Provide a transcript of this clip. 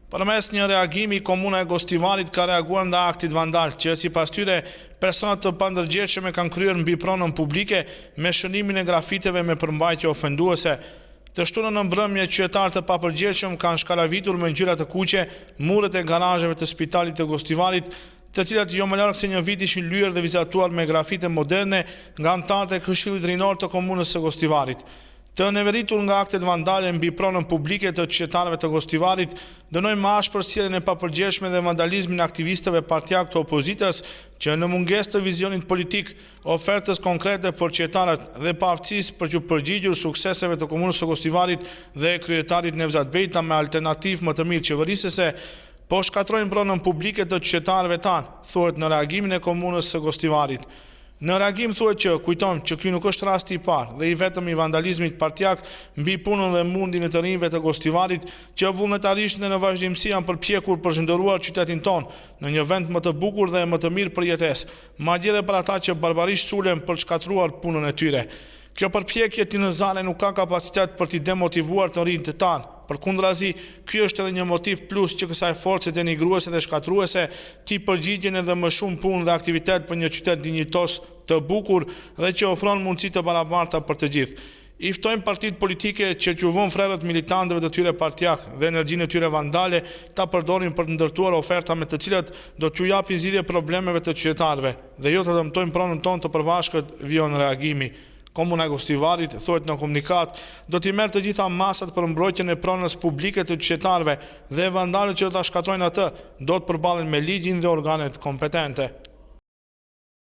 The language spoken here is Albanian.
Përmes një reagimi, komuna e Gostivarit ka reaguar ndaj aktit vandal, që sipas tyre personat të pandërgjegjshëm kanë kryer mbi pronën publike me shënimin e grafiteve me përmbajtje ofenduese. Të shtunën në mbrëmje, qytetarët e papërgjegjshëm kanë shkalavitur me ngjyra të kuqe muret e garazheve të spitalit të Gostivarit, të cilat jo më larg se një vit ishin lyer dhe vizatuar me grafite moderne nga anëtarët e Këshillit Rinor të komunës së Gostivarit. Të neveritur nga aktet vandale mbi pronën publike të qytetarëve të Gostivarit, dënojmë më ashpër sjelljen e papërgjegjshme dhe vandalizmin e aktivistëve partijak të opozitës që në mungesë të vizionit politik, ofertës konkrete për qytetarët dhe pa aftësisë për t'u përgjigjur sukseseve të komunës së Gostivarit dhe kryetarit Nevzat Bejta me alternativë më të mirë qeverisëse, po shkatrojnë pronën publike të qytetarëve tanë, thuhet në reagimin e komunës së Gostivarit. Në reagim thuhet që kujton që ky nuk është rasti i parë dhe i vetëm i vandalizmit partijak mbi punën dhe mundin e të rinjve të Gostivarit që vullnetarisht në vazhdimsi janë përpjekur për zhndëruar qytetin tonë në një vend më të bukur dhe më të mirë për jetesë, madje edhe për ata që barbarisht sulen për shkatruar punën e tyre. Kjo përpjekje tinëzale nuk ka kapacitet për t'i demotivuar të rinjtë tanë. Përkundrazi, ky është edhe një motiv plus që kësaj force denigruese dhe shkatruese t'i përgjigjen edhe më shumë punë dhe aktivitet për një qytet dinjitos të bukur dhe që ofron mundësi të barabarta për të gjithë. I ftojmë partitë politike që t'ju vënë frerët militantëve të tyre partijak dhe energjinë e tyre vandale ta përdorin për të ndërtuar oferta me të cilat do t'ju japin zgjidhje problemeve të qytetarëve dhe jo të dëmtojnë pronën tonë të përbashkët vijon reagimi. Komuna e Gostivarit, thuhet në komunikat, do t'i merr të gjitha masat për mbrojtjen e pronës publike të qytetarëve dhe vandalët që do ta shkatrojnë atë do të përballen me ligjin dhe organet kompetente.